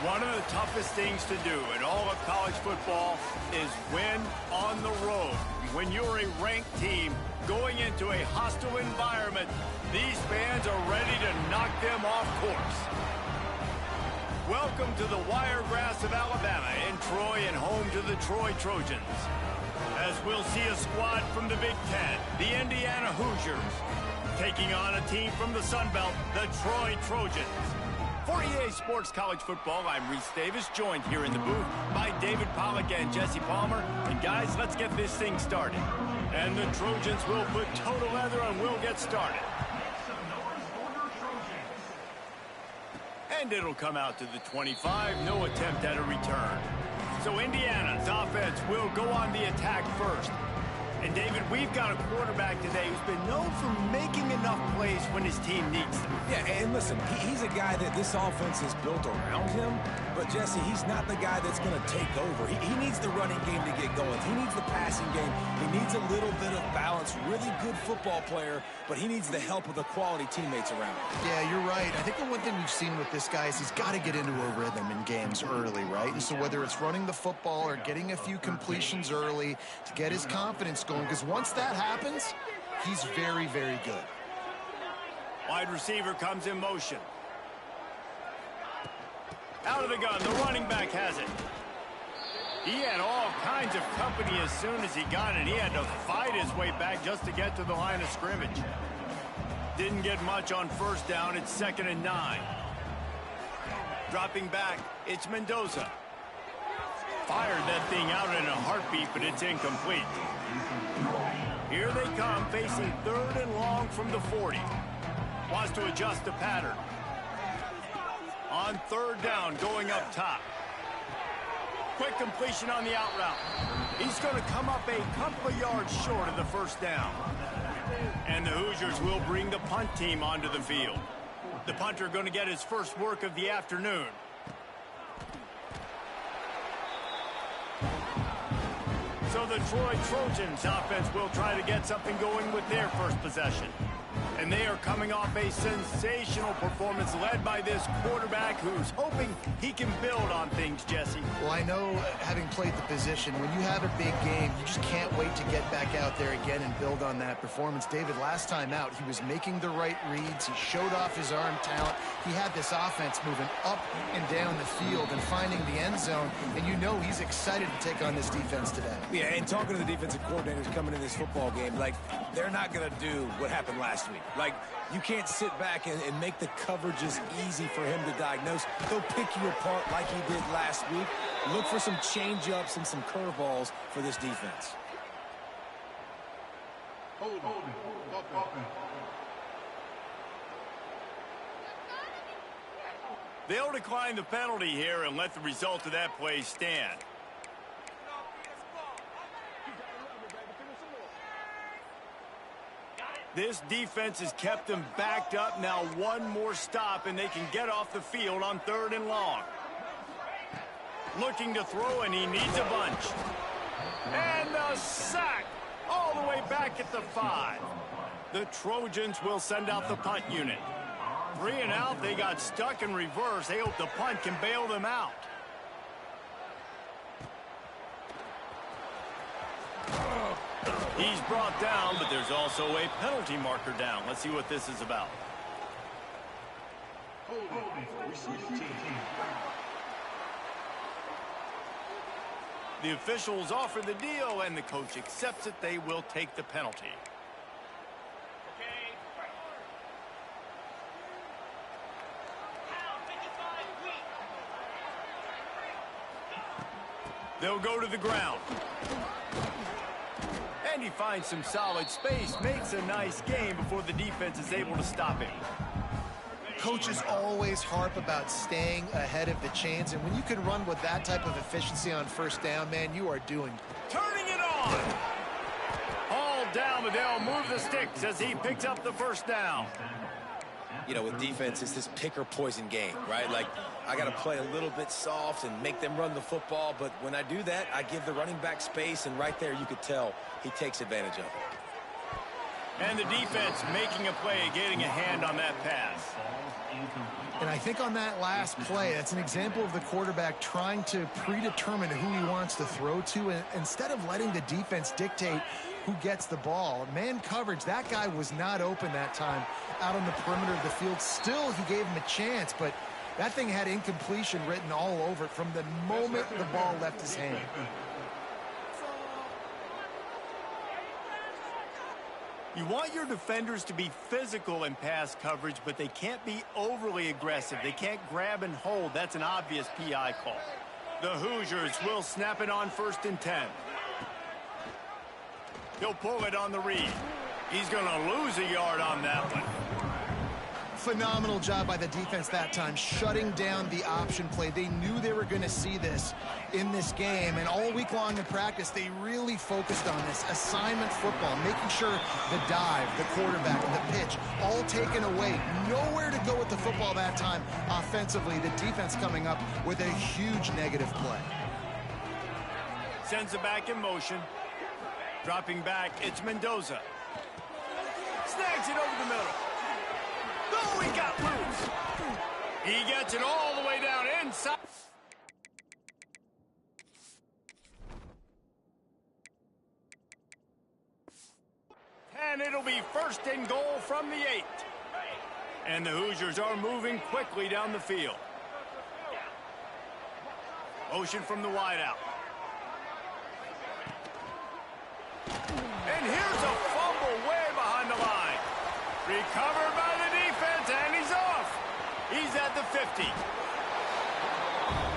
One of the toughest things to do in all of college football is win on the road. When you're a ranked team going into a hostile environment, these fans are ready to knock them off course. Welcome to the Wiregrass of Alabama in Troy and home to the Troy Trojans. As we'll see a squad from the Big Ten, the Indiana Hoosiers, taking on a team from the Sun Belt, the Troy Trojans. For EA Sports College Football, I'm Reese Davis, joined here in the booth by David Pollack and Jesse Palmer. And guys, let's get this thing started. And the Trojans will put toe to leather and we'll get started. And it'll come out to the 25, no attempt at a return. So Indiana's offense will go on the attack first. And David, we've got a quarterback today who's been known for making enough plays when his team needs them. Yeah, and listen, he's a guy that this offense is built around him. But, Jesse, he's not the guy that's going to take over. He needs the running game to get going. He needs the passing game. He needs a little bit of balance. Really good football player, but he needs the help of the quality teammates around him. Yeah, you're right. I think the one thing we've seen with this guy is he's got to get into a rhythm in games early, right? And so whether it's running the football or getting a few completions early to get his confidence going, because once that happens, he's very, very good. Wide receiver comes in motion. Out of the gun, the running back has it. He had all kinds of company as soon as he got it. He had to fight his way back just to get to the line of scrimmage. Didn't get much on first down. It's 2nd and 9. Dropping back, it's Mendoza. Fired that thing out in a heartbeat, but it's incomplete. Here they come, facing 3rd and long from the 40. Wants to adjust the pattern. On 3rd down, going up top. Quick completion on the out route. He's going to come up a couple of yards short of the 1st down. And the Hoosiers will bring the punt team onto the field. The punter going to get his first work of the afternoon. So the Troy Trojans offense will try to get something going with their first possession. And they are coming off a sensational performance led by this quarterback who's hoping he can build on things, Jesse. Well, I know, having played the position, when you have a big game, you just can't wait to get back out there again and build on that performance. David, last time out, he was making the right reads. He showed off his arm talent. He had this offense moving up and down the field and finding the end zone. And you know he's excited to take on this defense today. Yeah, and talking to the defensive coordinators coming in this football game, like, they're not going to do what happened last week. Like, you can't sit back and make the coverages easy for him to diagnose. He'll pick you apart like he did last week. Look for some change-ups and some curveballs for this defense. They'll decline the penalty here and let the result of that play stand. This defense has kept them backed up. Now one more stop and they can get off the field on 3rd and long. Looking to throw and he needs a bunch. And the sack all the way back at the 5. The Trojans will send out the punt unit. 3 and out, they got stuck in reverse. They hope the punt can bail them out. He's brought down, but there's also a penalty marker down. Let's see what this is about. The officials offer the deal, and the coach accepts it. They will take the penalty. They'll go to the ground. And he finds some solid space, makes a nice game before the defense is able to stop him. Coaches always harp about staying ahead of the chains, and when you can run with that type of efficiency on 1st down, man, you are doing. Turning it on! All down, but they'll move the sticks as he picks up the 1st down. You know, with defense, it's this pick or poison game, right? Like, I got to play a little bit soft and make them run the football, but when I do that, I give the running back space, and right there you could tell he takes advantage of it. And the defense making a play, getting a hand on that pass. And I think on that last play, that's an example of the quarterback trying to predetermine who he wants to throw to, and instead of letting the defense dictate who gets the ball. Man coverage, that guy was not open that time out on the perimeter of the field. Still, he gave him a chance, but that thing had incompletion written all over it from the moment the ball left his hand. You want your defenders to be physical in pass coverage, but they can't be overly aggressive. They can't grab and hold. That's an obvious PI call. The Hoosiers will snap it on 1st and 10. He'll pull it on the read. He's going to lose a yard on that one. Phenomenal job by the defense that time, shutting down the option play. They knew they were going to see this in this game, and all week long in practice, they really focused on this assignment football, making sure the dive, the quarterback, the pitch, all taken away. Nowhere to go with the football that time offensively. The defense coming up with a huge negative play. Sends it back in motion. Dropping back, it's Mendoza. Snags it over the middle. Oh, he got loose. He gets it all the way down inside. And it'll be 1st and goal from the 8. And the Hoosiers are moving quickly down the field. Motion from the wideout. And here's a fumble way behind the line. Recovered by the defense, and he's off. He's at the 50.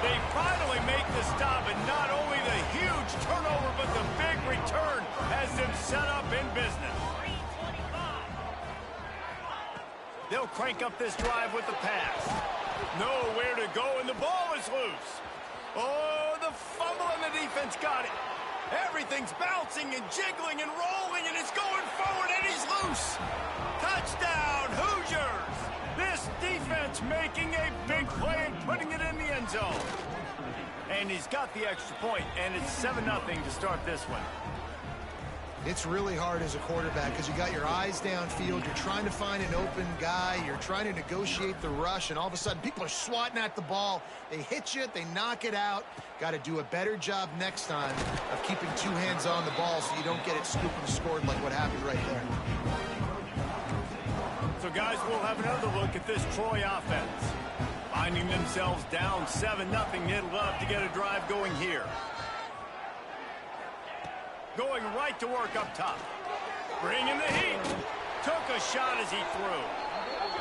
They finally make the stop, and not only the huge turnover, but the big return has them set up in business. They'll crank up this drive with the pass. Nowhere to go, and the ball is loose. Oh, the fumble, and the defense got it. Everything's bouncing and jiggling and rolling, and it's going forward, and he's loose. Touchdown, Hoosiers! This defense making a big play and putting it in the end zone. And he's got the extra point, and it's 7-0 to start this one. It's really hard as a quarterback because you got your eyes downfield. You're trying to find an open guy. You're trying to negotiate the rush, and all of a sudden people are swatting at the ball. They hit you. They knock it out. Got to do a better job next time of keeping 2 hands on the ball so you don't get it scooped and scored like what happened right there. So, guys, we'll have another look at this Troy offense. Finding themselves down 7-0, they'd love to get a drive going here. Going right to work up top. Bringing the heat. Took a shot as he threw.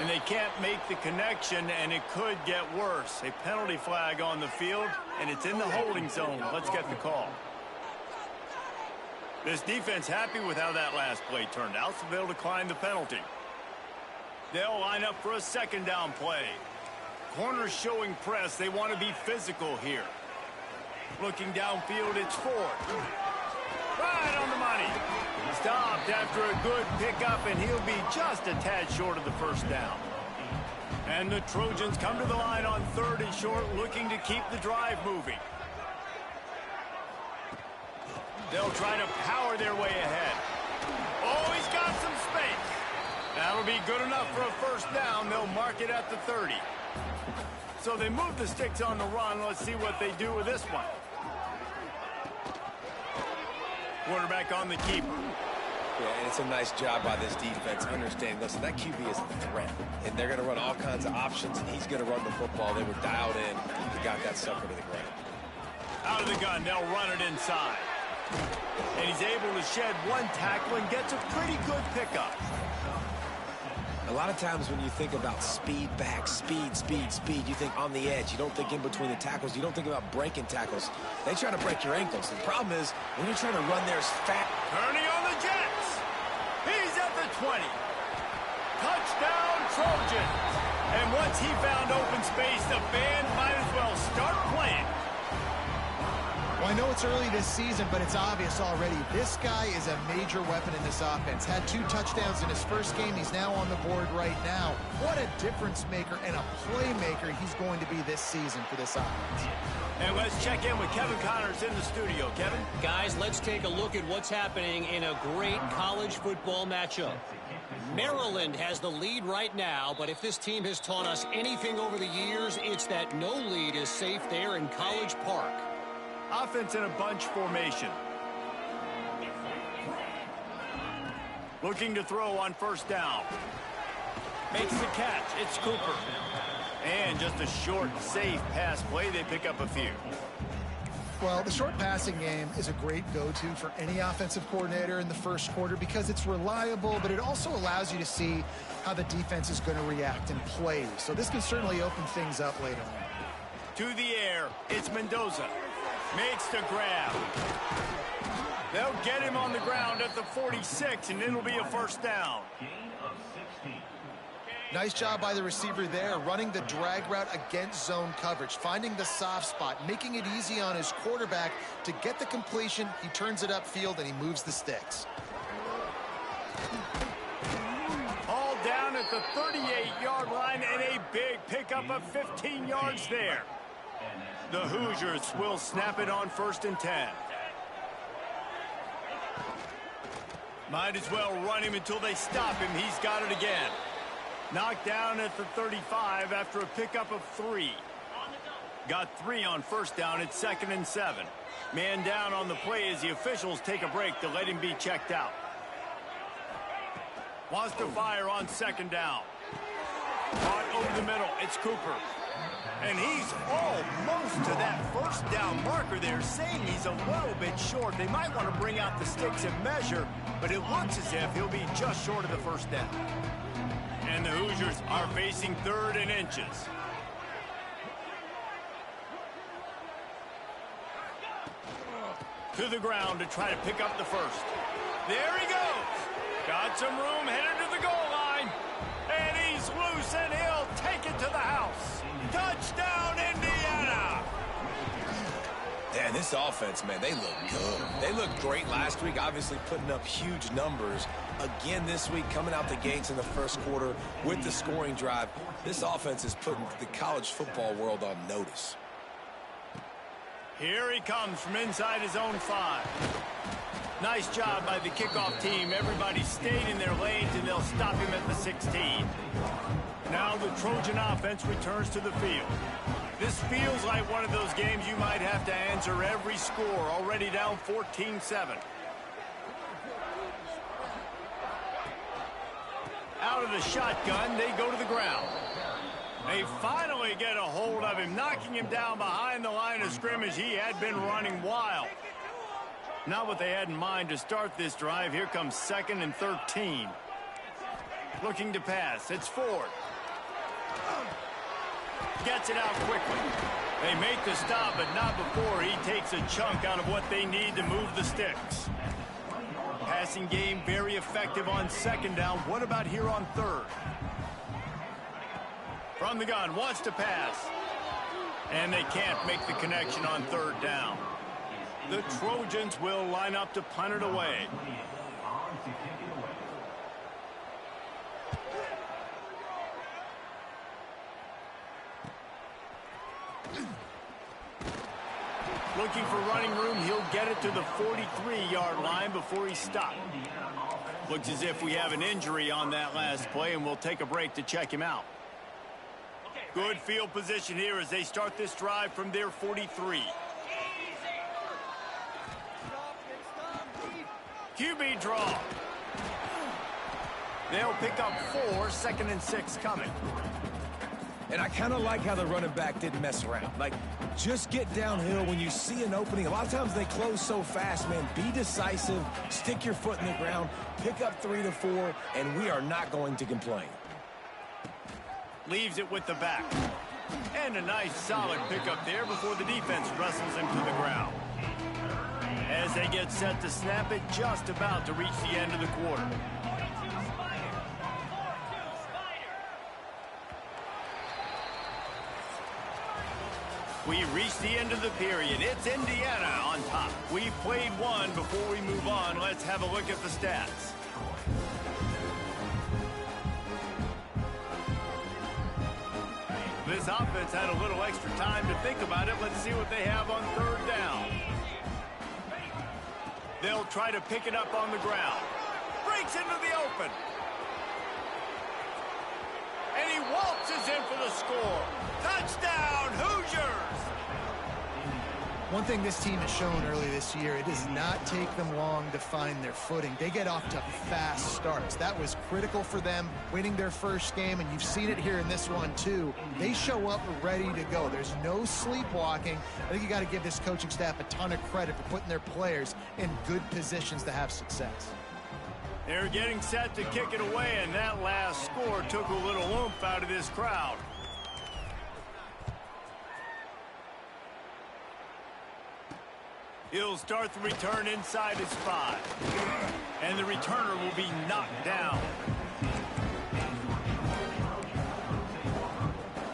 And they can't make the connection, and it could get worse. A penalty flag on the field, and it's in the holding zone. Let's get the call. This defense happy with how that last play turned out, so they'll decline the penalty. They'll line up for a 2nd down play. Corners showing press. They want to be physical here. Looking downfield, it's Ford. Right on the money. Stopped after a good pickup, and he'll be just a tad short of the 1st down. And the Trojans come to the line on 3rd and short, looking to keep the drive moving. They'll try to power their way ahead. Oh, he's got some space. That'll be good enough for a 1st down. They'll mark it at the 30. So they move the sticks on the run. Let's see what they do with this one. Quarterback on the keeper. Yeah, and it's a nice job by this defense. Understanding, listen, that QB is a threat, and they're going to run all kinds of options, and he's going to run the football. They were dialed in. He got that sucker to the ground. Out of the gun, they'll run it inside. And he's able to shed 1 tackle and gets a pretty good pickup. A lot of times when you think about speed back, speed, you think on the edge. You don't think in between the tackles. You don't think about breaking tackles. They try to break your ankles. The problem is when you're trying to run there as fast. Turning on the Jets. He's at the 20. Touchdown, Trojans. And once he found open space, the band might as well start playing. Well, I know it's early this season, but it's obvious already. This guy is a major weapon in this offense. Had 2 touchdowns in his 1st game. He's now on the board right now. What a difference maker and a playmaker he's going to be this season for this offense. And let's check in with Kevin Connors in the studio. Kevin? Guys, let's take a look at what's happening in a great college football matchup. Maryland has the lead right now, but if this team has taught us anything over the years, it's that no lead is safe there in College Park. Offense in a bunch formation. Looking to throw on first down. Makes the catch. It's Cooper. And just a short, safe pass play. They pick up a few. Well, the short passing game is a great go-to for any offensive coordinator in the first quarter because it's reliable, but it also allows you to see how the defense is going to react and play. So this can certainly open things up later on. To the air, it's Mendoza. Makes the grab. They'll get him on the ground at the 46, and it'll be a first down. Nice job by the receiver there, running the drag route against zone coverage, finding the soft spot, making it easy on his quarterback to get the completion. He turns it upfield, and he moves the sticks. All down at the 38-yard line, and a big pickup of 15 yards there. The Hoosiers will snap it on 1st and 10. Might as well run him until they stop him. He's got it again. Knocked down at the 35 after a pickup of 3. Got 3 on first down at 2nd and 7. Man down on the play as the officials take a break to let him be checked out. Wants to fire on 2nd down. Caught over the middle. It's Cooper. And he's almost to that first down marker there, saying he's a little bit short. They might want to bring out the sticks and measure, but it looks as if he'll be just short of the first down. And the Hoosiers are facing 3rd and inches. To the ground to try to pick up the first. There he goes. Got some room, headed to the goal line. And he's loose, and he'll take it to the house. Touchdown, Indiana! Yeah, this offense, man, they look good. They looked great last week, obviously putting up huge numbers. Again this week, coming out the gates in the first quarter with the scoring drive. This offense is putting the college football world on notice. Here he comes from inside his own 5. Nice job by the kickoff team. Everybody stayed in their lanes, and they'll stop him at the 16. Now the Trojan offense returns to the field. This feels like one of those games you might have to answer every score, already down 14-7. Out of the shotgun, they go to the ground. They finally get a hold of him, knocking him down behind the line of scrimmage. He had been running wild. Not what they had in mind to start this drive. Here comes 2nd and 13. Looking to pass. It's Ford. Gets it out quickly. They make the stop, but not before he takes a chunk out of what they need to move the sticks. Passing game very effective on 2nd down. What about here on 3rd? From the gun, wants to pass. And they can't make the connection on 3rd down. The Trojans will line up to punt it away. Looking for running room, he'll get it to the 43-yard line before he's stopped. Looks as if we have an injury on that last play, and we'll take a break to check him out. Good field position here as they start this drive from their 43. QB draw. They'll pick up 4, 2nd and 6 coming. And I kind of like how the running back didn't mess around. Like, just get downhill when you see an opening. A lot of times they close so fast, man. Be decisive, stick your foot in the ground, pick up 3 to 4, and we are not going to complain. Leaves it with the back. And a nice solid pickup there before the defense wrestles him to the ground. As they get set to snap it, just about to reach the end of the quarter. We reach the end of the period. It's Indiana on top. We've played one. Before we move on, let's have a look at the stats. This offense had a little extra time to think about it. Let's see what they have on 3rd down. They'll try to pick it up on the ground. Breaks into the open. he waltzes in for the score. Touchdown, Hoosiers! One thing this team has shown early this year, it does not take them long to find their footing. They get off to fast starts. That was critical for them, winning their first game, and you've seen it here in this one too. They show up ready to go. There's no sleepwalking. I think you got to give this coaching staff a ton of credit for putting their players in good positions to have success. They're getting set to kick it away, and that last score took a little oomph out of this crowd. He'll start the return inside his 5. And the returner will be knocked down.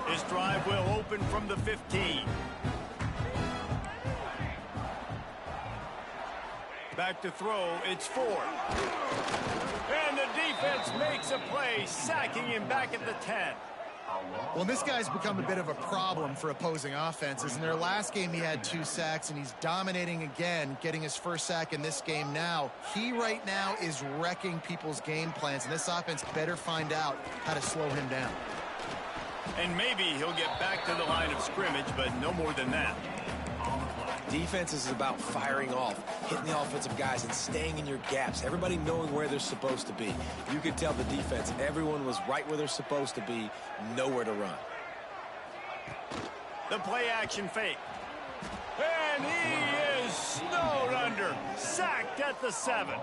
This drive will open from the 15. Back to throw, it's Ford. And the defense makes a play, sacking him back at the 10. Well, this guy's become a bit of a problem for opposing offenses. In their last game, he had 2 sacks, and he's dominating again, getting his first sack in this game now. He right now is wrecking people's game plans, and this offense better find out how to slow him down. And maybe he'll get back to the line of scrimmage, but no more than that. Defense is about firing off, hitting the offensive guys, and staying in your gaps. Everybody knowing where they're supposed to be. You could tell the defense, everyone was right where they're supposed to be, nowhere to run. The play action fake. And he is snowed under, sacked at the 7.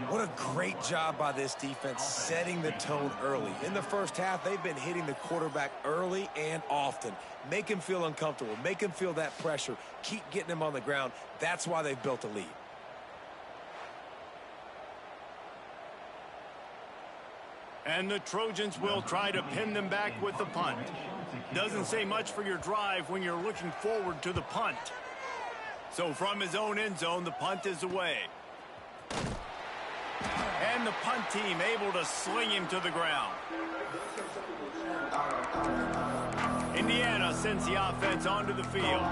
What a great job by this defense setting the tone early. In the first half, they've been hitting the quarterback early and often. Make him feel uncomfortable. Make him feel that pressure. Keep getting him on the ground. That's why they've built a lead. And the Trojans will try to pin them back with the punt. Doesn't say much for your drive when you're looking forward to the punt. So from his own end zone, the punt is away. And the punt team able to sling him to the ground. Indiana sends the offense onto the field.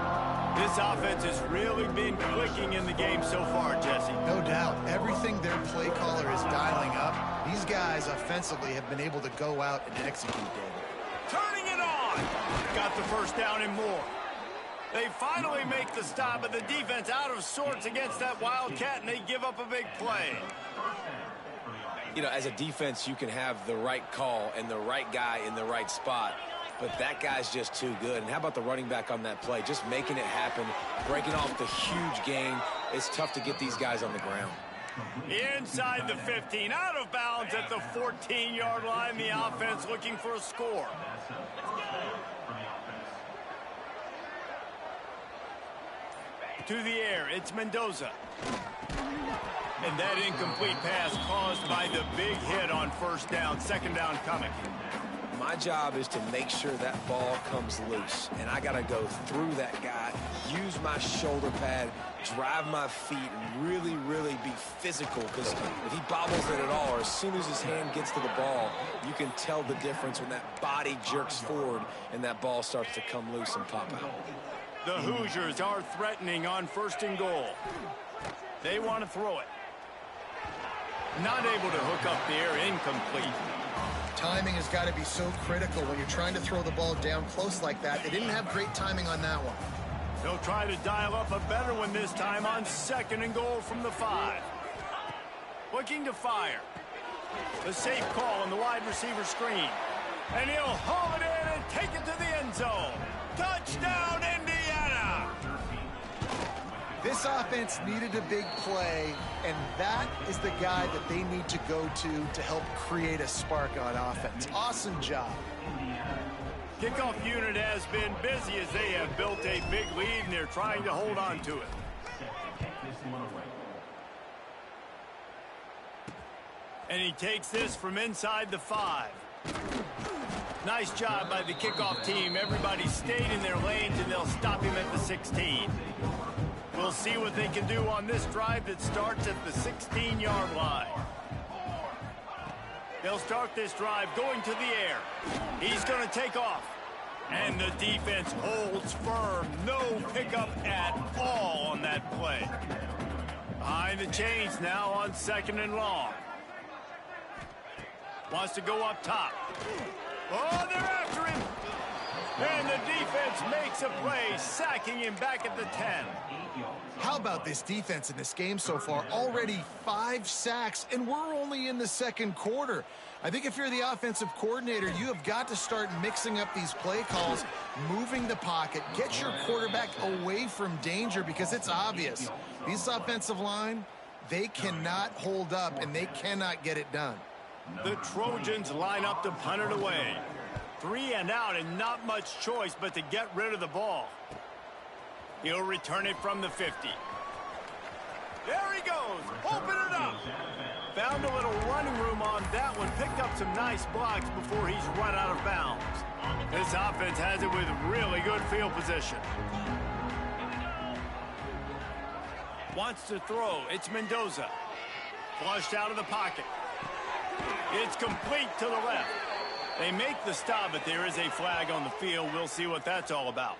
This offense has really been clicking in the game so far, Jesse. No doubt. Everything their play caller is dialing up, these guys offensively have been able to go out and execute, David. Turning it on. Got the first down and more. They finally make the stop, but the defense out of sorts against that Wildcat, and they give up a big play. You know, as a defense, you can have the right call and the right guy in the right spot, but that guy's just too good. And how about the running back on that play? Just making it happen, breaking off the huge gain. It's tough to get these guys on the ground. Inside the 15, out of bounds at the 14-yard line, the offense looking for a score. To the air, it's Mendoza. And that incomplete pass caused by the big hit on first down, second down coming. My job is to make sure that ball comes loose, and I got to go through that guy, use my shoulder pad, drive my feet, and really, really be physical, because if he bobbles it at all, or as soon as his hand gets to the ball, you can tell the difference when that body jerks forward and that ball starts to come loose and pop out. The Hoosiers are threatening on first and goal. They want to throw it. Not able to hook up the air, incomplete. Timing has got to be so critical when you're trying to throw the ball down close like that. They didn't have great timing on that one. They'll try to dial up a better one this time on second and goal from the 5. Looking to fire. The safe call on the wide receiver screen. And he'll haul it in and take it to the end zone. Touchdown, Indiana! This offense needed a big play, and that is the guy that they need to go to help create a spark on offense. Awesome job. Kickoff unit has been busy as they have built a big lead, and they're trying to hold on to it. And he takes this from inside the 5. Nice job by the kickoff team. Everybody stayed in their lanes, and they'll stop him at the 16. We'll see what they can do on this drive that starts at the 16-yard line. They'll start this drive going to the air. He's going to take off. And the defense holds firm. No pickup at all on that play. Behind the chains now on second and long. Wants to go up top. Oh, they're after him. And the defense makes a play, sacking him back at the 10. How about this defense in this game so far? Already 5 sacks, and we're only in the second quarter. I think if you're the offensive coordinator, you have got to start mixing up these play calls, moving the pocket, get your quarterback away from danger, because it's obvious. These offensive line, they cannot hold up, and they cannot get it done. The Trojans line up to punt it away. 3 and out, and not much choice but to get rid of the ball. He'll return it from the 50. There he goes. Open it up. Found a little running room on that one. Picked up some nice blocks before he's run out of bounds. This offense has it with really good field position. Wants to throw. It's Mendoza. Flushed out of the pocket. It's complete to the left. They make the stop, but there is a flag on the field. We'll see what that's all about.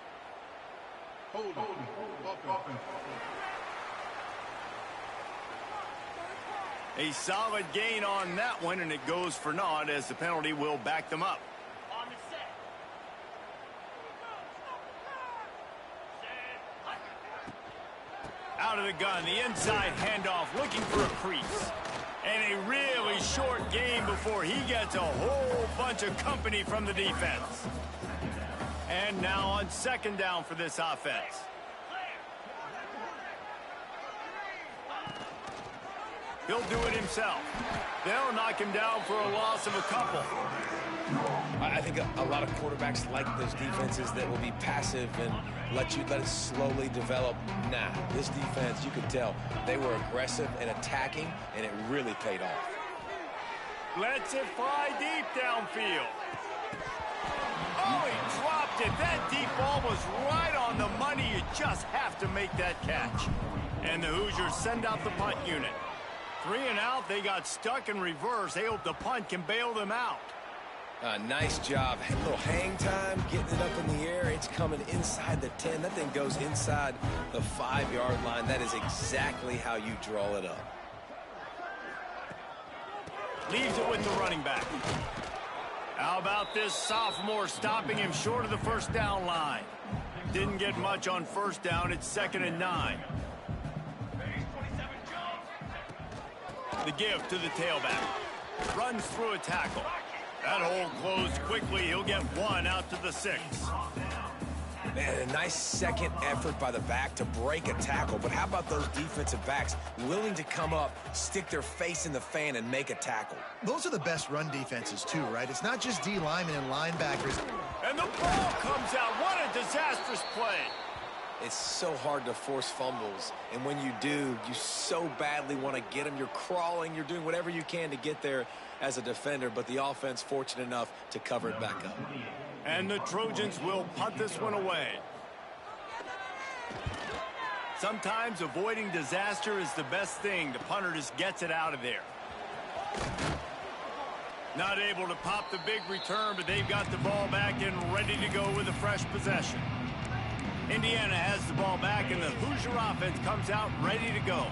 A solid gain on that one, and it goes for naught as the penalty will back them up. Out of the gun, the inside handoff, looking for a crease. And a really short game before he gets a whole bunch of company from the defense. And now on second down for this offense. He'll do it himself. They'll knock him down for a loss of a couple. I think a lot of quarterbacks like those defenses that will be passive and let it slowly develop. Nah, this defense, you could tell, they were aggressive and attacking, and it really paid off. Lets it fly deep downfield. Oh, he dropped it. That deep ball was right on the money. You just have to make that catch. And the Hoosiers send out the punt unit. 3 and out, they got stuck in reverse. They hope the punt can bail them out. Nice job. A little hang time, getting it up in the air. It's coming inside the 10. That thing goes inside the 5-yard line. That is exactly how you draw it up. Leaves it with the running back. How about this sophomore stopping him short of the first down line? Didn't get much on first down. It's 2nd and 9. The give to the tailback. Runs through a tackle. That hole closed quickly. He'll get 1 out to the 6. Man, a nice second effort by the back to break a tackle. But how about those defensive backs willing to come up, stick their face in the fan, and make a tackle? Those are the best run defenses, too, right? It's not just D linemen and linebackers. And the ball comes out. What a disastrous play. It's so hard to force fumbles, and when you do, you so badly want to get them. You're crawling, you're doing whatever you can to get there as a defender, but the offense fortunate enough to cover it back up. And the Trojans will punt this one away. Sometimes avoiding disaster is the best thing. The punter just gets it out of there. Not able to pop the big return, but they've got the ball back and ready to go with a fresh possession. Indiana has the ball back, and the Hoosier offense comes out ready to go.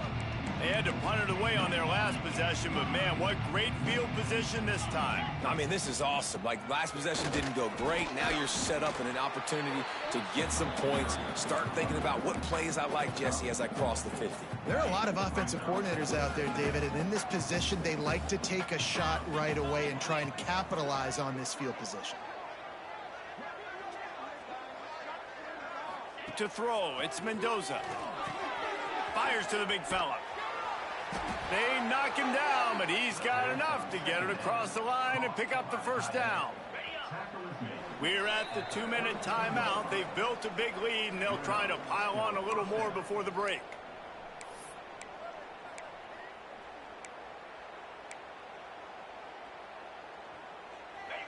They had to punt it away on their last possession, but, man, what great field position this time. I mean, this is awesome. Like, last possession didn't go great. Now you're set up in an opportunity to get some points. Start thinking about what plays I like, Jesse, as I cross the 50. There are a lot of offensive coordinators out there, David, and in this position, they like to take a shot right away and try and capitalize on this field position. To throw, it's Mendoza. Fires to the big fella. They knock him down, but he's got enough to get it across the line and pick up the first down. We're at the 2-minute timeout. They've built a big lead, and they'll try to pile on a little more before the break.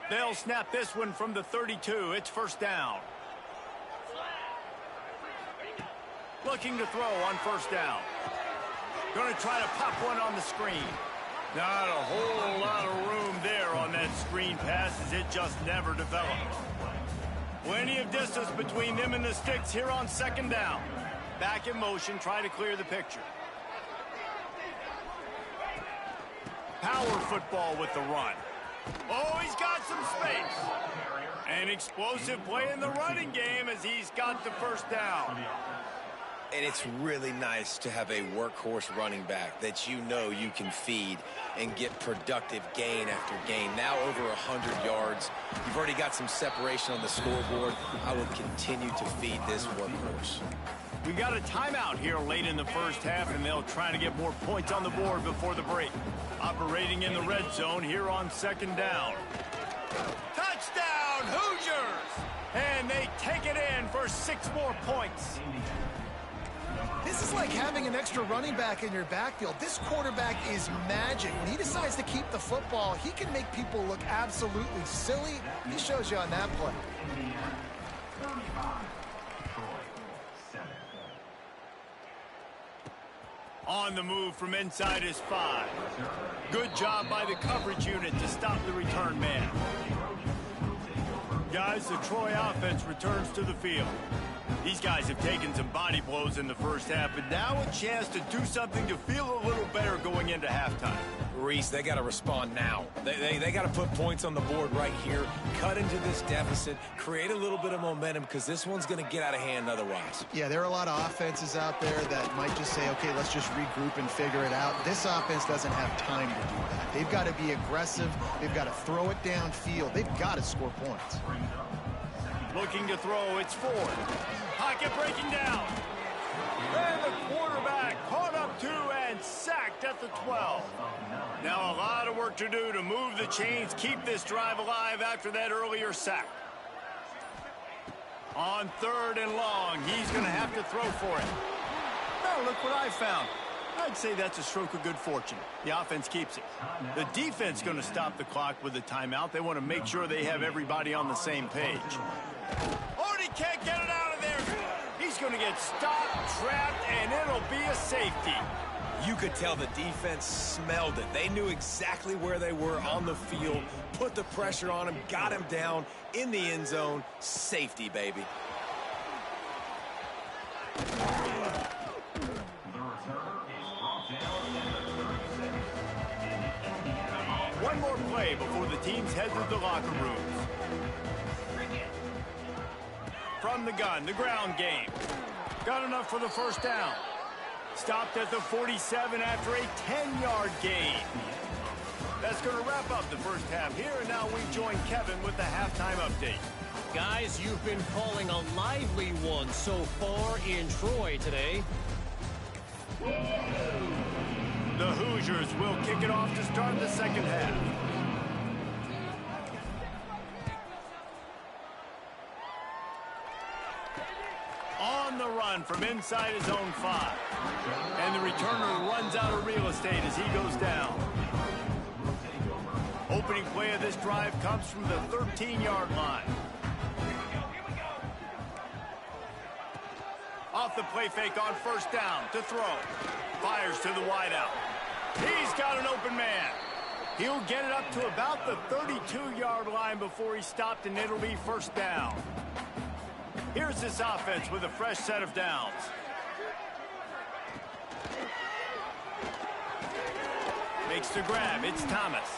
They'll snap this one from the 32. It's first down. Looking to throw on first down. Going to try to pop one on the screen. Not a whole lot of room there on that screen pass as it just never developed. Plenty of distance between them and the sticks here on second down. Back in motion, try to clear the picture. Power football with the run. Oh, he's got some space. An explosive play in the running game as he's got the first down. And it's really nice to have a workhorse running back that you know you can feed and get productive gain after gain. Now over 100 yards. You've already got some separation on the scoreboard. I will continue to feed this workhorse. We got a timeout here late in the first half, and they'll try to get more points on the board before the break. Operating in the red zone here on second down. Touchdown, Hoosiers! And they take it in for 6 more points. This is like having an extra running back in your backfield. This quarterback is magic. When he decides to keep the football, he can make people look absolutely silly. He shows you on that play. On the move from inside his 5. Good job by the coverage unit to stop the return man. Guys, the Troy offense returns to the field. These guys have taken some body blows in the first half, but now a chance to do something to feel a little better going into halftime. Reese, they got to respond now. They got to put points on the board right here, cut into this deficit, create a little bit of momentum, because this one's going to get out of hand otherwise. Yeah, there are a lot of offenses out there that might just say, okay, let's just regroup and figure it out. This offense doesn't have time to do that. They've got to be aggressive. They've got to throw it downfield. They've got to score points. Looking to throw, it's Ford. Pocket breaking down. And the quarterback caught up to and sacked at the 12. Now a lot of work to do to move the chains, keep this drive alive after that earlier sack. On 3rd and long, he's going to have to throw for it. Now look what I found. I'd say that's a stroke of good fortune. The offense keeps it. The defense going to stop the clock with a timeout. They want to make sure they have everybody on the same page. Oh, he can't get it out of there. He's going to get stopped, trapped, and it'll be a safety. You could tell the defense smelled it. They knew exactly where they were on the field, put the pressure on him, got him down in the end zone. Safety, baby. One more play before the teams head to the locker rooms. From the gun, the ground game. Got enough for the first down. Stopped at the 47 after a 10-yard gain. That's going to wrap up the first half here, and now we join Kevin with the halftime update. Guys, you've been calling a lively one so far in Troy today. The Hoosiers will kick it off to start the second half. On the run from inside his own 5. And the returner runs out of real estate as he goes down. Opening play of this drive comes from the 13-yard line. Off the play fake on first down to throw. Fires to the wideout. He's got an open man. He'll get it up to about the 32-yard line before he's stopped, and it'll be first down. Here's this offense with a fresh set of downs. Makes the grab. It's Thomas.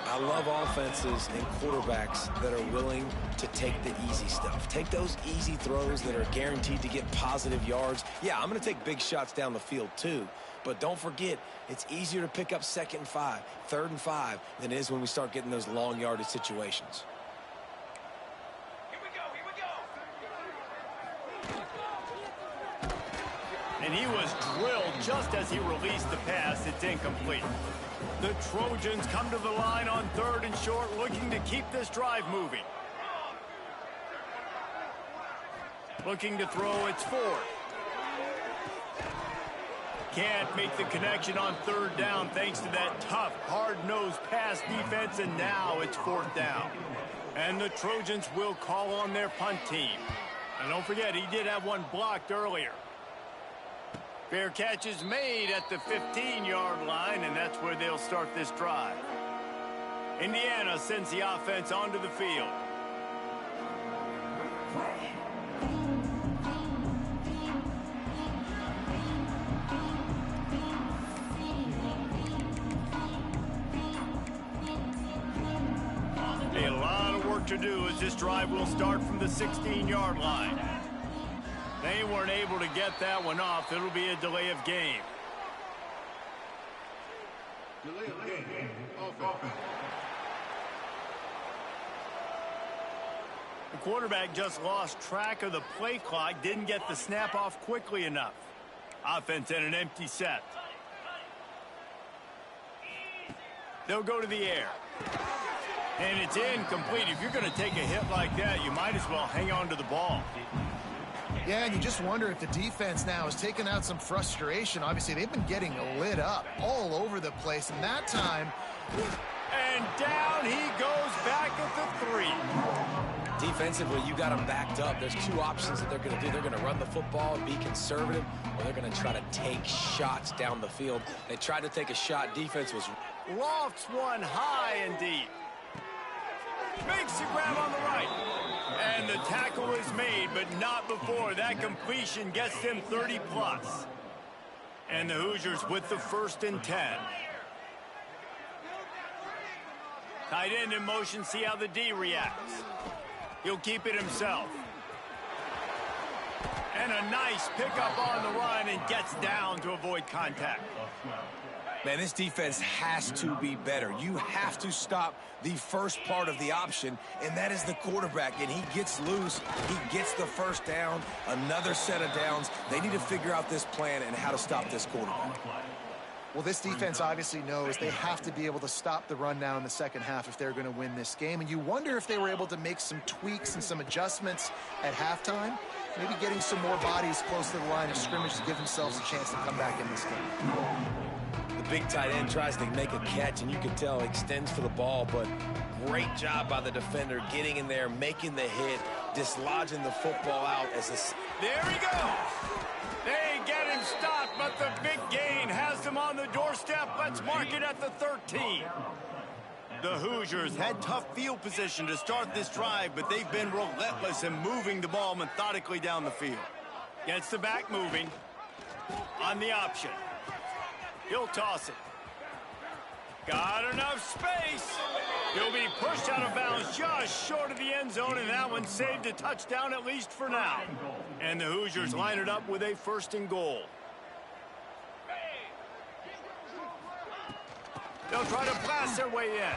I love offenses and quarterbacks that are willing to take the easy stuff. Take those easy throws that are guaranteed to get positive yards. Yeah, I'm going to take big shots down the field too. But don't forget, it's easier to pick up 2nd and 5, 3rd and 5 than it is when we start getting those long yardage situations. And he was drilled just as he released the pass. It's incomplete. The Trojans come to the line on 3rd and short, looking to keep this drive moving. Looking to throw, it's Ford. Can't make the connection on 3rd down thanks to that tough, hard-nosed pass defense, and now it's 4th down. And the Trojans will call on their punt team. And don't forget, he did have one blocked earlier. Fair catch is made at the 15-yard line, and that's where they'll start this drive. Indiana sends the offense onto the field. work to do as this drive will start from the 16-yard line. They weren't able to get that one off. It'll be a delay of game. Delay of game. Offense. The quarterback just lost track of the play clock, didn't get the snap off quickly enough. Offense in an empty set. They'll go to the air. And it's incomplete. If you're going to take a hit like that, you might as well hang on to the ball. Yeah, and you just wonder if the defense now has taken out some frustration. Obviously, they've been getting lit up all over the place. And that time... And down he goes back at the 3. Defensively, you got them backed up. There's two options that they're going to do. They're going to run the football and be conservative, or they're going to try to take shots down the field. They tried to take a shot. Defense was... Lofts one high and deep. Makes the grab on the right. And the tackle is made, but not before. That completion gets them 30+. And the Hoosiers with the 1st and 10. Tight end in motion, see how the D reacts. He'll keep it himself. And a nice pickup on the run and gets down to avoid contact. Man, this defense has to be better. You have to stop the first part of the option, and that is the quarterback. And he gets loose. He gets the first down, another set of downs. They need to figure out this plan and how to stop this quarterback. Well, this defense obviously knows they have to be able to stop the run now in the second half if they're going to win this game. And you wonder if they were able to make some tweaks and some adjustments at halftime. Maybe getting some more bodies close to the line of scrimmage to give themselves a chance to come back in this game. The big tight end tries to make a catch, and you can tell extends for the ball, but great job by the defender getting in there, making the hit, dislodging the football out as this. There he goes. They get him stopped, but the big gain has them on the doorstep. Let's mark it at the 13. The Hoosiers had tough field position to start this drive, but they've been relentless in moving the ball methodically down the field. Gets the back moving on the option. He'll toss it. Got enough space. He'll be pushed out of bounds just short of the end zone, and that one saved a touchdown at least for now. And the Hoosiers line it up with a 1st and goal. They'll try to blast their way in.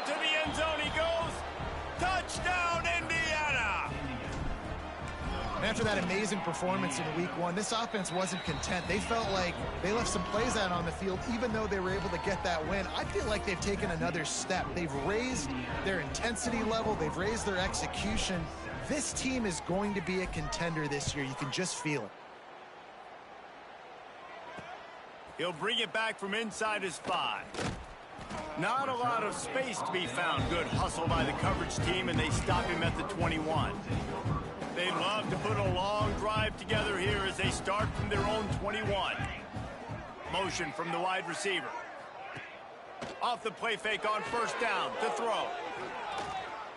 Into the end zone he goes. Touchdown, Indiana! After that amazing performance in week 1, this offense wasn't content. They felt like they left some plays out on the field, even though they were able to get that win. I feel like they've taken another step. They've raised their intensity level. They've raised their execution. This team is going to be a contender this year. You can just feel it. He'll bring it back from inside his 5. Not a lot of space to be found. Good hustle by the coverage team, and they stop him at the 21. They'd love to put a long drive together here as they start from their own 21. Motion from the wide receiver. Off the play fake on 1st down to throw.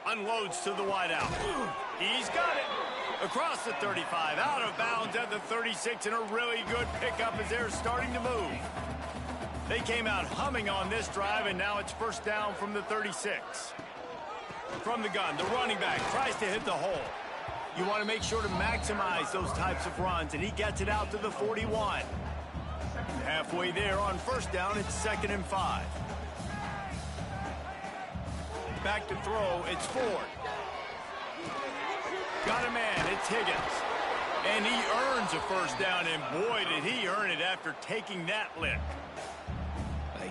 Unloads to the wideout. He's got it. Across the 35, out of bounds at the 36, and a really good pickup as they're starting to move. They came out humming on this drive, and now it's 1st down from the 36. From the gun, the running back tries to hit the hole. You want to make sure to maximize those types of runs, and he gets it out to the 41. Halfway there on 1st down, it's 2nd and 5. Back to throw, it's Ford. Got a man, it's Higgins. And he earns a 1st down, and boy, did he earn it after taking that lick.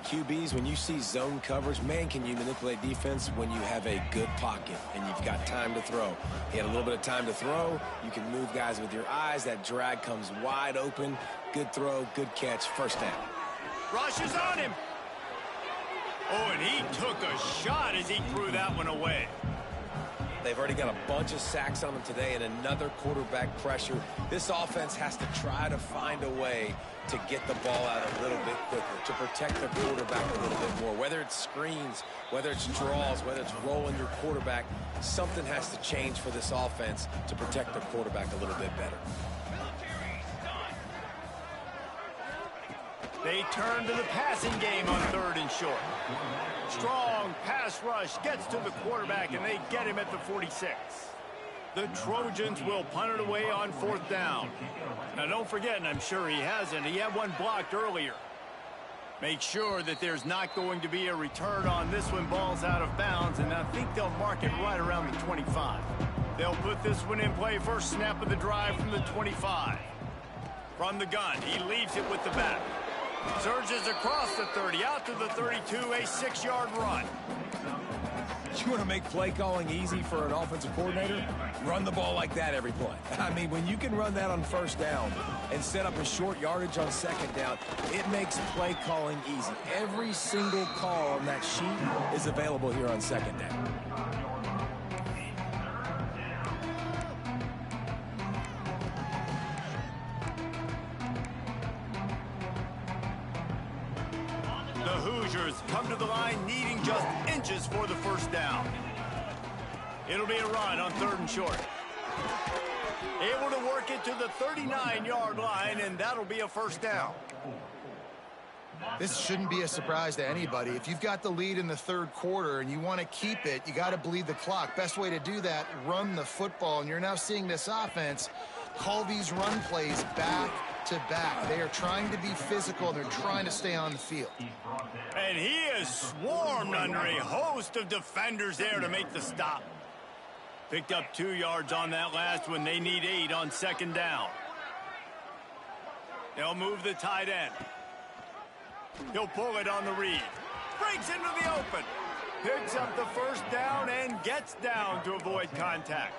QBs, when you see zone coverage, man, can you manipulate defense when you have a good pocket and you've got time to throw. He had a little bit of time to throw. You can move guys with your eyes. That drag comes wide open. Good throw, good catch, 1st down. Rushes on him. Oh, and he took a shot as he threw that one away. They've already got a bunch of sacks on them today and another quarterback pressure. This offense has to try to find a way to get the ball out a little bit quicker, to protect the quarterback a little bit more. Whether it's screens, whether it's draws, whether it's rolling your quarterback, something has to change for this offense to protect the quarterback a little bit better. They turn to the passing game on 3rd and short. Strong pass rush gets to the quarterback, and they get him at the 46. The Trojans will punt it away on 4th down. Now, don't forget, and I'm sure he hasn't, he had one blocked earlier. Make sure that there's not going to be a return on this one. Ball's out of bounds, and I think they'll mark it right around the 25. They'll put this one in play. First snap of the drive from the 25. From the gun, he leaves it with the back. Surges across the 30, out to the 32, a 6-yard run. You want to make play calling easy for an offensive coordinator? Run the ball like that every play. I mean, when you can run that on 1st down and set up a short yardage on 2nd down, it makes play calling easy. Every single call on that sheet is available here on 2nd down. The Hoosiers come to the line needing just inches for the 1st down. It'll be a run on 3rd and short. Able to work it to the 39-yard line, and that'll be a 1st down. This shouldn't be a surprise to anybody. If you've got the lead in the 3rd quarter and you want to keep it, you got to bleed the clock. Best way to do that, run the football. And you're now seeing this offense call these run plays back to back. They are trying to be physical, and they're trying to stay on the field. And he is swarmed under a host of defenders there to make the stop. Picked up 2 yards on that last one. They need 8 on 2nd down. They'll move the tight end. He'll pull it on the read. Breaks into the open. Picks up the 1st down and gets down to avoid contact.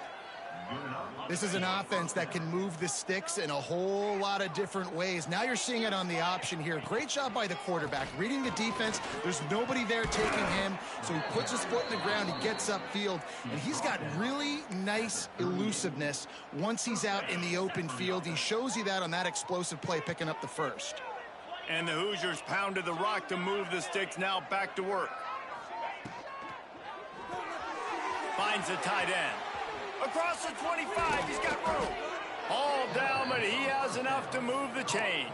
This is an offense that can move the sticks in a whole lot of different ways. Now you're seeing it on the option here. Great job by the quarterback. Reading the defense, there's nobody there taking him, so he puts his foot in the ground, he gets upfield, and he's got really nice elusiveness once he's out in the open field. He shows you that on that explosive play, picking up the 1st. And the Hoosiers pounded the rock to move the sticks, now back to work. Finds the tight end. Across the 25, he's got room. All down, but he has enough to move the chains.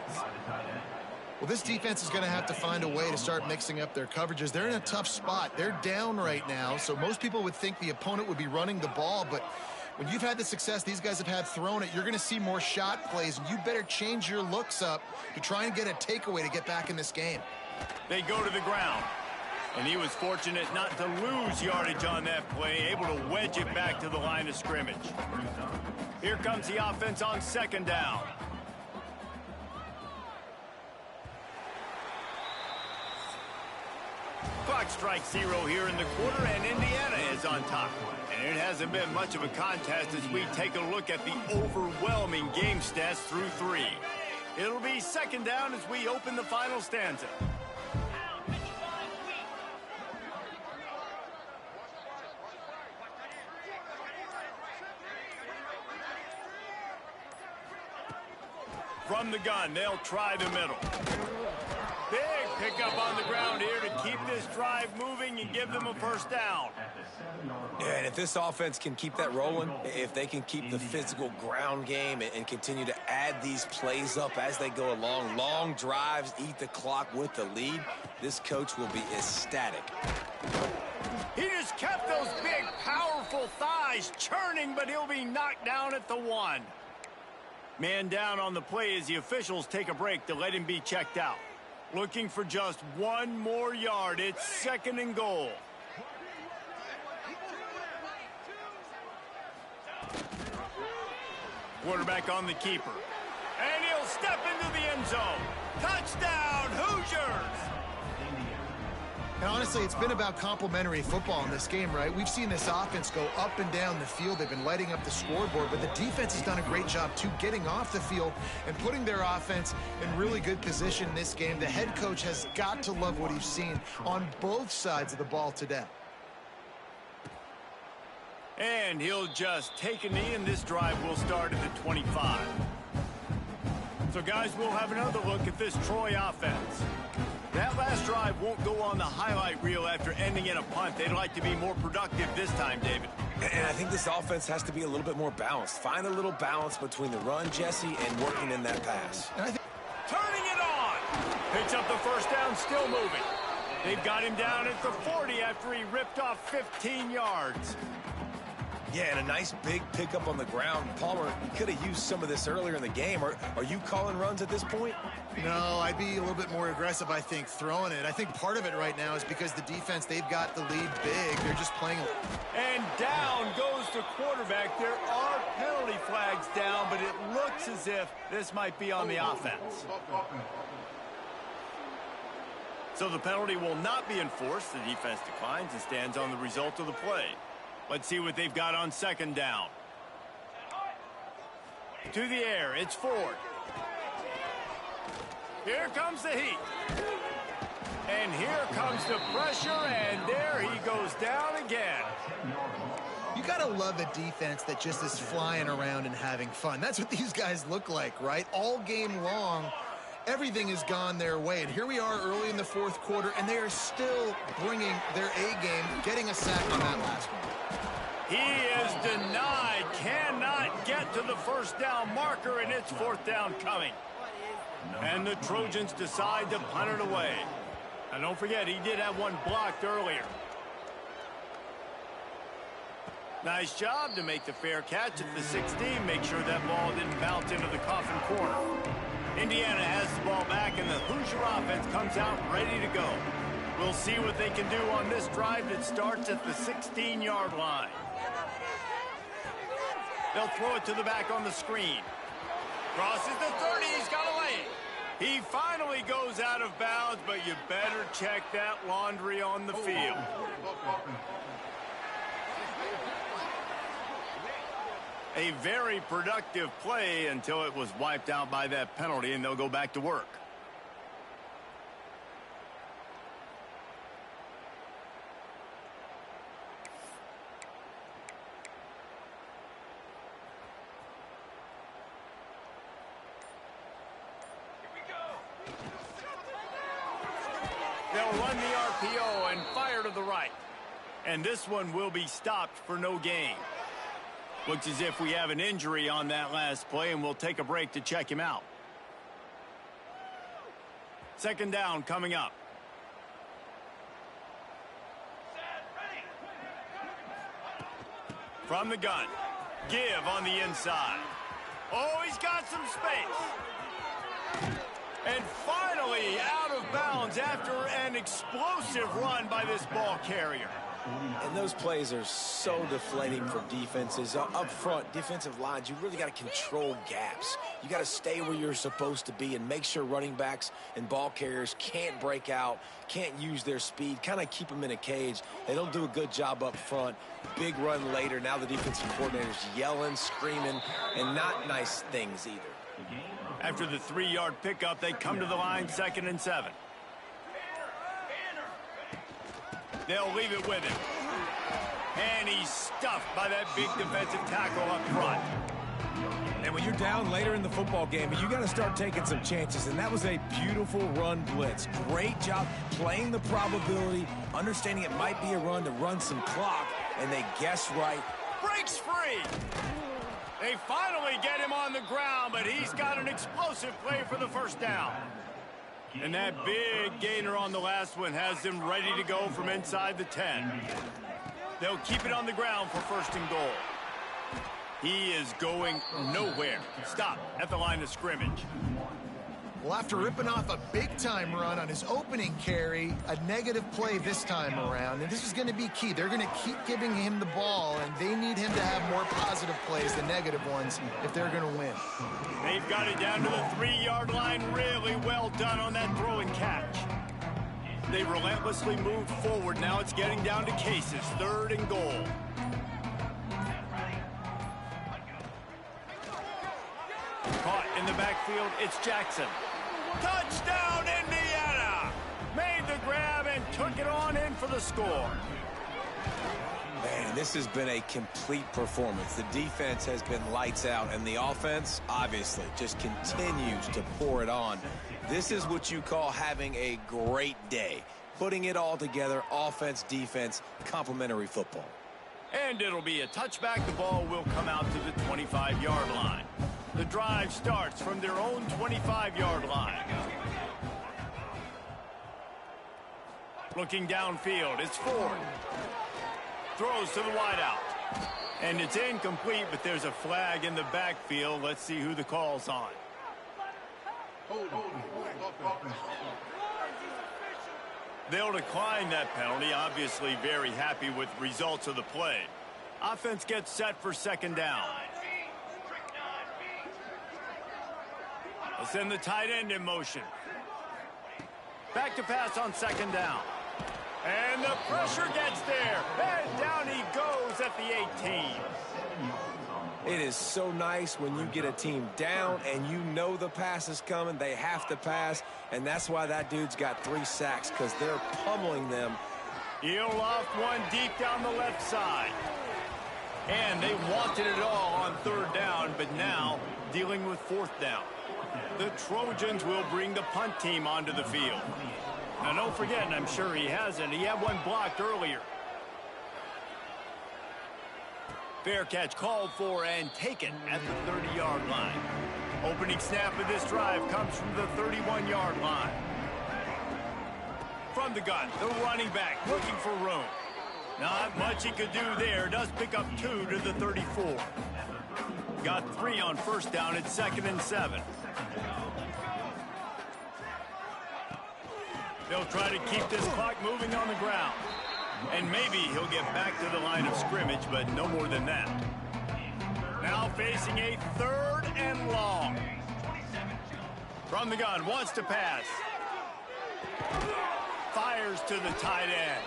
Well, this defense is going to have to find a way to start mixing up their coverages. They're in a tough spot. They're down right now, so most people would think the opponent would be running the ball, but when you've had the success these guys have had throwing it, you're going to see more shot plays, and you better change your looks up to try and get a takeaway to get back in this game. They go to the ground. And he was fortunate not to lose yardage on that play, able to wedge it back to the line of scrimmage. Here comes the offense on 2nd down. Clock strikes 0 here in the quarter, and Indiana is on top. And it hasn't been much of a contest as we take a look at the overwhelming game stats through 3. It'll be 2nd down as we open the final stanza. From the gun, they'll try the middle. Big pickup on the ground here to keep this drive moving and give them a 1st down. Yeah, and if this offense can keep that rolling, if they can keep the physical ground game and continue to add these plays up as they go along, long drives, eat the clock with the lead, this coach will be ecstatic. He just kept those big, powerful thighs churning, but he'll be knocked down at the 1. Man down on the play as the officials take a break to let him be checked out. Looking for just 1 more yard. It's 2nd and goal. Quarterback on the keeper. And he'll step into the end zone. Touchdown, Hoosiers! And honestly, it's been about complementary football in this game, right? We've seen this offense go up and down the field. They've been lighting up the scoreboard, but the defense has done a great job, too, getting off the field and putting their offense in really good position in this game. The head coach has got to love what he's seen on both sides of the ball today. And he'll just take a knee, and this drive will start at the 25. So, guys, we'll have another look at this Troy offense. That last drive won't go on the highlight reel after ending in a punt. They'd like to be more productive this time, David. And I think this offense has to be a little bit more balanced. Find a little balance between the run, Jesse, and working in that pass. Turning it on! Picks up the first down, still moving. They've got him down at the 40 after he ripped off 15 yards. Yeah, and a nice big pickup on the ground. Palmer, you could have used some of this earlier in the game. Are you calling runs at this point? No, I'd be a little bit more aggressive, I think, throwing it. I think part of it right now is because the defense, they've got the lead big. They're just playing. And down goes the quarterback. There are penalty flags down, but it looks as if this might be on the offense. So the penalty will not be enforced. The defense declines and stands on the result of the play. Let's see what they've got on second down. To the air, it's Ford. Here comes the heat. And here comes the pressure, and there he goes down again. You got to love a defense that just is flying around and having fun. That's what these guys look like, right? All game long, everything has gone their way. And here we are early in the fourth quarter, and they are still bringing their A game, getting a sack on that last one. He is denied, cannot get to the first down marker, and it's fourth down coming. And the Trojans decide to punt it away. And don't forget, he did have one blocked earlier. Nice job to make the fair catch at the 16. Make sure that ball didn't bounce into the coffin corner. Indiana has the ball back, and the Hoosier offense comes out ready to go. We'll see what they can do on this drive that starts at the 16-yard line. They'll throw it to the back on the screen. Crosses the 30. He's got a lane. He finally goes out of bounds, but you better check that laundry on the field. A very productive play until it was wiped out by that penalty, and they'll go back to work. They'll run the RPO and fire to the right. And this one will be stopped for no gain. Looks as if we have an injury on that last play, and we'll take a break to check him out. Second down coming up. From the gun. Give on the inside. Oh, he's got some space. And finally out of bounds after an explosive run by this ball carrier. And those plays are so deflating for defenses. Up front, defensive lines, you really got to control gaps. You got to stay where you're supposed to be and make sure running backs and ball carriers can't break out, can't use their speed, kind of keep them in a cage. They don't do a good job up front. Big run later. Now the defensive coordinator's yelling, screaming, and not nice things either. After the 3-yard pickup, they come to the line, 2nd and 7. They'll leave it with him. And he's stuffed by that big defensive tackle up front. And when you're down later in the football game, you got to start taking some chances. And that was a beautiful run blitz. Great job playing the probability, understanding it might be a run to run some clock, and they guessed right. Breaks free. They finally get him on the ground, but he's got an explosive play for the first down. And that big gainer on the last one has them ready to go from inside the 10. They'll keep it on the ground for 1st and goal. He is going nowhere. Stop at the line of scrimmage. Well, after ripping off a big-time run on his opening carry, a negative play this time around, and this is going to be key. They're going to keep giving him the ball, and they need him to have more positive plays than negative ones if they're going to win. They've got it down to the 3-yard line. Really well done on that throw and catch. They relentlessly moved forward. Now it's getting down to cases. 3rd and goal. Caught in the backfield, it's Jackson. Touchdown, Indiana! Made the grab and took it on in for the score. Man, this has been a complete performance. The defense has been lights out, and the offense, obviously, just continues to pour it on. This is what you call having a great day. Putting it all together, offense, defense, complementary football. And it'll be a touchback. The ball will come out to the 25-yard line. The drive starts from their own 25-yard line. Looking downfield, it's Ford. Throws to the wideout. And it's incomplete, but there's a flag in the backfield. Let's see who the call's on. They'll decline that penalty. Obviously very happy with the results of the play. Offense gets set for second down. They'll send the tight end in motion. Back to pass on second down. And the pressure gets there. And down he goes at the 18. It is so nice when you get a team down and you know the pass is coming. They have to pass, and that's why that dude's got 3 sacks, because they're pummeling them. He'll loft one deep down the left side. And they wanted it all on third down, but now dealing with fourth down. The Trojans will bring the punt team onto the field. Now, don't forget, and I'm sure he hasn't, he had one blocked earlier. Fair catch called for and taken at the 30-yard line. Opening snap of this drive comes from the 31-yard line. From the gun, the running back looking for room. Not much he could do there. Does pick up 2 to the 34. Got 3 on first down at 2nd and 7. They'll try to keep this clock moving on the ground. And maybe he'll get back to the line of scrimmage, but no more than that. Now facing a 3rd and long. From the gun, wants to pass. Fires to the tight end.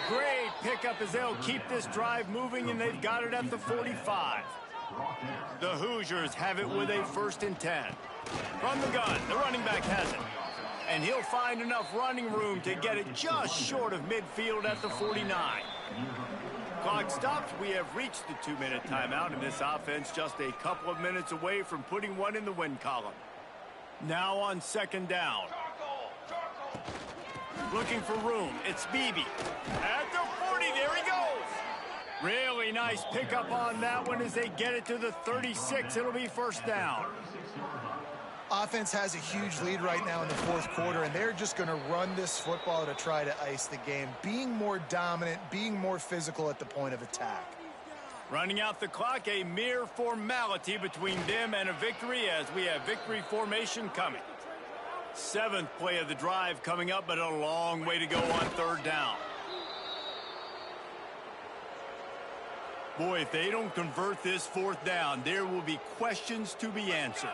Great pickup as they'll keep this drive moving, and they've got it at the 45. The Hoosiers have it with a 1st and 10. From the gun, the running back has it. And he'll find enough running room to get it just short of midfield at the 49. Clock stops. We have reached the 2-minute timeout, and this offense just a couple of minutes away from putting one in the win column. Now on second down. Looking for room. It's Beebe. At the 40, there he goes. Really nice pickup on that one as they get it to the 36. It'll be 1st down. Offense has a huge lead right now in the 4th quarter, and they're just going to run this football to try to ice the game, being more dominant, being more physical at the point of attack. Running out the clock, a mere formality between them and a victory as we have victory formation coming. 7th play of the drive coming up, but a long way to go on 3rd down. Boy, if they don't convert this 4th down, there will be questions to be answered.